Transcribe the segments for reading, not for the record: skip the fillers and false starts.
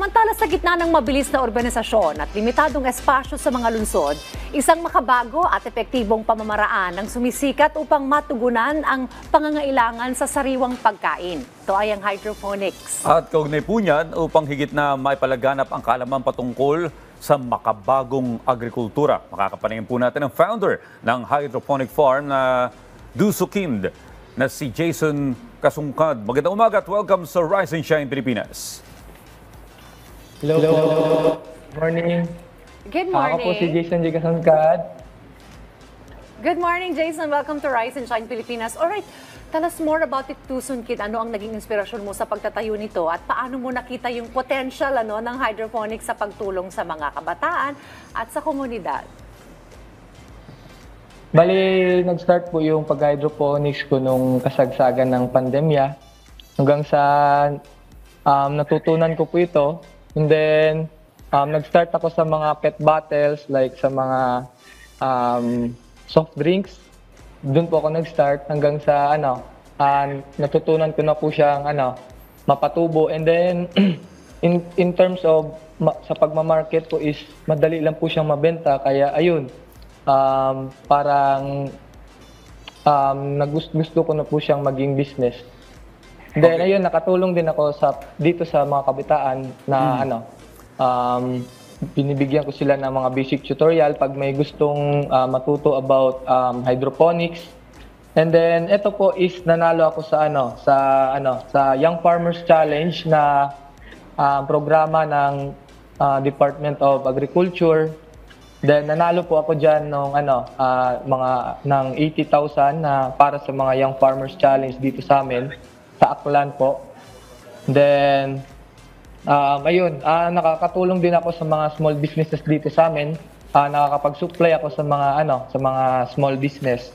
Samantala sa gitna ng mabilis na urbanisasyon at limitadong espasyo sa mga lungsod, isang makabago at epektibong pamamaraan ang sumisikat upang matugunan ang pangangailangan sa sariwang pagkain. Ito ay ang hydroponics. At kaugnay po niyan upang higit na maipalaganap ang kaalaman patungkol sa makabagong agrikultura. Makakapanayam po natin ang founder ng hydroponic farm na Dusukind na si Jason Kasungkad. Magandang umaga at welcome sa Rise and Shine Pilipinas. Hello. Good morning. Good morning. Ako po si Jason G. Kasungkad. Good morning, Jason. Welcome to Rise and Shine Pilipinas. Alright, tell us more about it, Dusukind. Ano ang naging inspirasyon mo sa pagtatayo nito at paano mo nakita yung potential ng hydroponics sa pagtulong sa mga kabataan at sa komunidad? Bali, nag-start po yung pag-hydroponics ko nung kasagsagan ng pandemya. Hanggang sa natutunan ko po ito. And then, nag-start ako sa mga pet bottles, like sa mga soft drinks. Doon po ako nag-start hanggang sa natutunan ko na po siyang mapatubo. And then, in terms of sa pagmamarket po is madali lang po siyang mabenta. Kaya ayun, parang gusto ko na po siyang maging business. Then ayun, nakatulong din ako dito sa mga kabataan na binibigyan ko sila ng mga basic tutorial pag may gustong matuto about hydroponics. And then ito po is nanalo ako sa Young Farmers Challenge na programa ng Department of Agriculture. Then nanalo po ako diyan ng 80,000 na para sa mga Young Farmers Challenge dito sa amin sa Aklan po. Then ayun, nakakatulong din ako sa mga small businesses dito sa amin. Nakakapag-supply ako sa mga small business.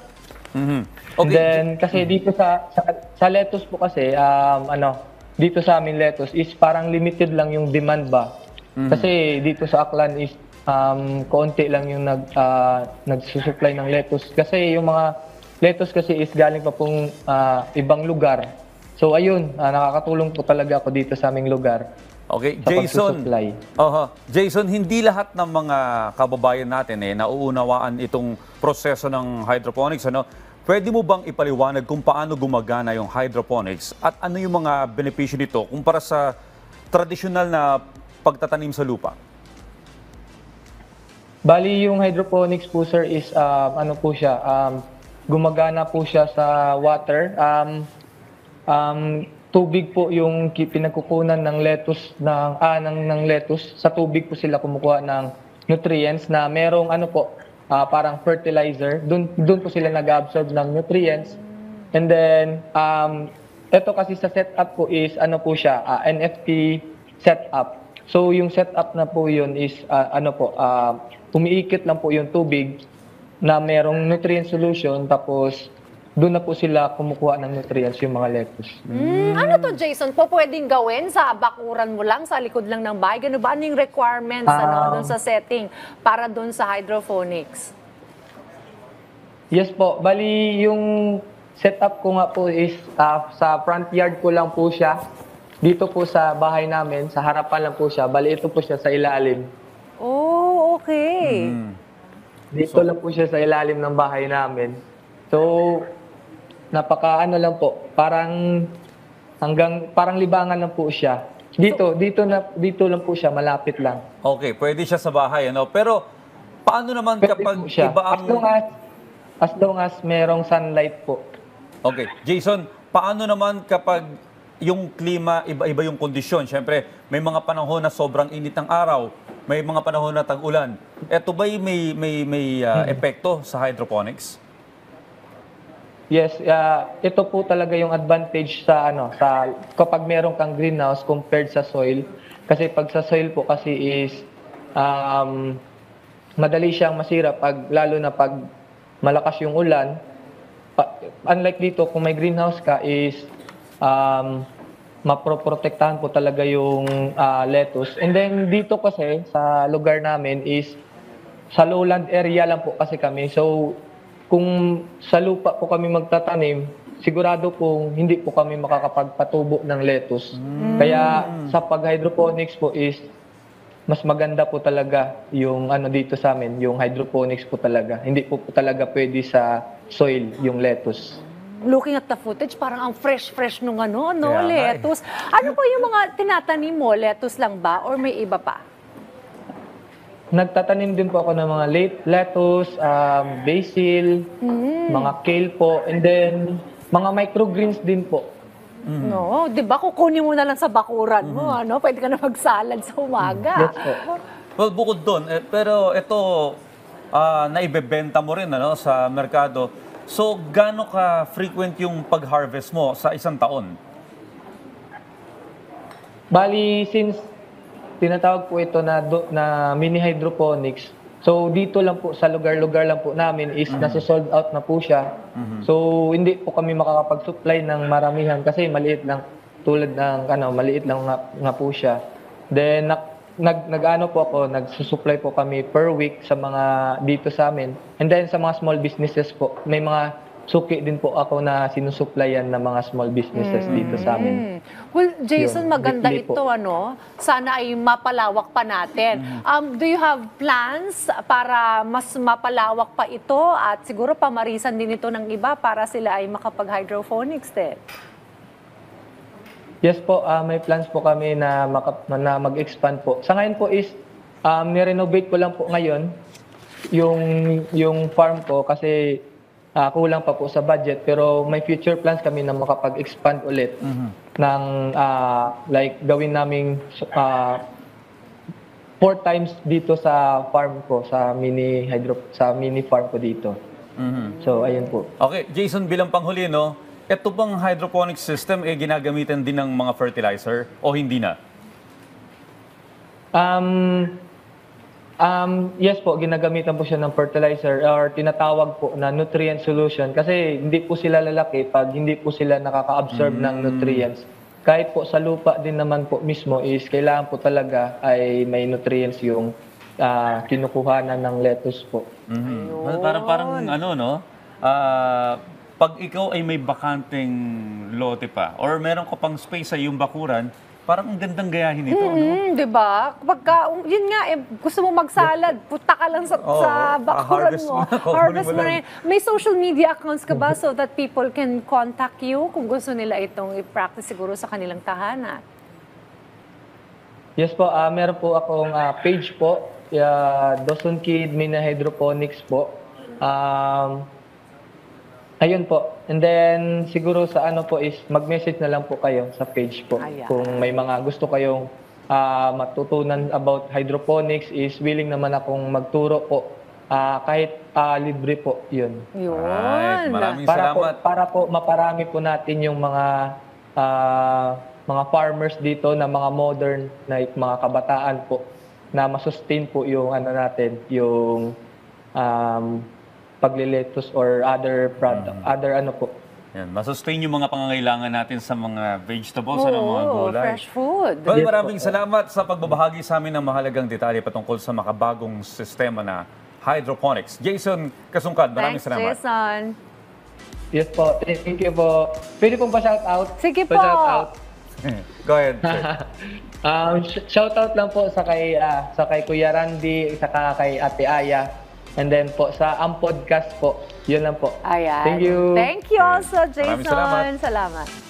Mm-hmm. Okay. Then kasi dito sa lettuce po kasi dito sa amin lettuce is parang limited lang yung demand ba. Mm-hmm. Kasi dito sa Aklan is konti lang yung nagsusupply ng lettuce. Kasi yung mga lettuce kasi is galing pa pong ibang lugar. So ayun, nakakatulong po talaga ako dito sa aming lugar. Okay, sa Jason, hindi lahat ng mga kababayan natin nauunawaan itong proseso ng hydroponics. Pwede mo bang ipaliwanag kung paano gumagana yung hydroponics at ano yung mga benepisyo nito kumpara sa tradisyonal na pagtatanim sa lupa? Bali, yung hydroponics po sir is gumagana po siya sa water. Tubig po yung pinagkukunan ng lettuce ng lettuce. Sa tubig po sila kumukuha ng nutrients na merong parang fertilizer. Doon po sila nag-absorb ng nutrients. And then ito kasi sa setup po is NFT setup. So yung setup na po yun is umiikot lang po yung tubig na merong nutrient solution tapos doon na po sila kumukuha ng nutrients yung mga lettuce. Ano to, Jason? Pwedeng gawin sa bakuran mo lang, sa likod lang ng bahay? Ano ba? Ano yung requirements doon sa setting para doon sa hydroponics? Yes po. Bali, yung setup ko nga po is sa front yard ko lang po siya. Dito po sa bahay namin, sa harapan lang po siya. Bali, ito po siya sa ilalim. Oh, okay. Dito lang po siya sa ilalim ng bahay namin. So, lang po. Parang libangan lang po siya. Dito lang po siya, malapit lang. Okay, pwede siya sa bahay, Pero paano naman kapag iba ang as long as merong sunlight po. Okay, Jason, paano naman kapag yung klima, iba-iba yung kondisyon? Siyempre, may mga panahon na sobrang init ng araw, may mga panahon na tag-ulan. Ito ba'y may epekto sa hydroponics? Yes, ito po talaga yung advantage sa kapag meron kang greenhouse compared sa soil. Kasi pag sa soil po kasi is madali siyang masira lalo na pag malakas yung ulan. Unlike dito, kung may greenhouse ka is maproprotektahan po talaga yung lettuce. And then dito kasi sa lugar namin is sa lowland area lang po kasi kami. So kung sa lupa po kami magtatanim, sigurado pong hindi po kami makakapagpatubo ng lettuce. Kaya sa pag-hydroponics po is mas maganda po talaga yung ano dito sa amin, yung hydroponics po talaga. Hindi po talaga pwede sa soil yung lettuce. Looking at the footage, parang ang fresh-fresh nung ano, no, Kaya nga eh. lettuce. Ano po yung mga tinatanim mo? Lettuce lang ba? Or may iba pa? Nagtatanim din po ako ng mga lettuce, basil, mga kale po, and then mga microgreens din po. No, 'di ba kukunin mo na lang sa bakuran mo, ano? Pwede ka na magsalad sa umaga. Yes po. Well, bukod doon, pero ito, naibebenta mo rin ano, sa merkado. So, gaano ka frequent yung pag-harvest mo sa isang taon? Bali, since tinatawag po ito na mini hydroponics, so dito lang po sa lugar-lugar lang po namin is nasa-sold out na po siya. So hindi po kami makakapag-supply ng maramihan kasi maliit lang, tulad ng maliit lang nga po siya. Then nag-ano po ako, nagsusupply po kami per week sa mga dito sa amin. And then sa mga small businesses po, may mga suki din po ako na sinusupplyan ng mga small businesses dito sa amin. Well, Jason, Yun, maganda weekly po. ito, ano? Sana ay mapalawak pa natin. Do you have plans para mas mapalawak pa ito at siguro pamarisan din ito ng iba para sila ay makapag-hydroponics din? Yes po, may plans po kami na mag-expand po. Sa ngayon po is ni-renovate ko lang po ngayon yung farm ko kasi kulang pa po sa budget, pero may future plans kami na makapag-expand ulit ng like gawin naming 4 times dito sa farm ko, sa mini farm ko dito. So ayun po. Okay, Jason, bilang panghuli, no? Ito bang hydroponic system ginagamitan din ng mga fertilizer o hindi na? Yes po, ginagamitan po siya ng fertilizer or tinatawag po na nutrient solution kasi hindi po sila lalaki pag hindi po sila nakaka-absorb ng nutrients. Kahit po sa lupa din naman po mismo is kailangan po talaga ay may nutrients yung kinukuhanan ng lettuce po. Well, parang ano, no? Pag ikaw ay may bakanteng lote pa or meron ka pang space sa iyong bakuran, parang ang gandang gayahin ito, no? Di ba? Kapag, yun nga, gusto mo magsalad, punta ka lang sa bakuran harvest mo. mo na, Harvest kukunin mo mo na lang. yun. May social media accounts ka ba so that people can contact you kung gusto nila itong i-practice siguro sa kanilang tahanan? Yes po, meron po akong page po, Dawson Kid Mini Hydroponics po. Ayun po. And then, siguro sa ano po is, mag-message na lang po kayo sa page po. Ayan. Kung may mga gusto kayong matutunan about hydroponics, is willing naman akong magturo po. Kahit libre po, yun. Yun. Right, maraming Para po, salamat. para po maparami po natin yung mga farmers dito na mga modern na mga kabataan po na masustain po yung ano natin, yung pagliletos or other product, other ano po. Yan, masustain yung mga pangangailangan natin sa mga vegetables at mga gulay. Fresh food. Well, maraming salamat sa pagbabahagi sa amin ng mahalagang detalye patungkol sa makabagong sistema na hydroponics. Jason Kasungkad, maraming Thanks, salamat. Jason. Yes po, thank you po. Pwede pong pa-shout out? Sige po. Pa-shout out. Go ahead, sir. Shout out lang po sa kay Kuya Randy, saka kay Ate Aya. And then po sa Podcast po, yun lang po. Ayan. Thank you. Thank you also, Jason. Maraming salamat. Salamat.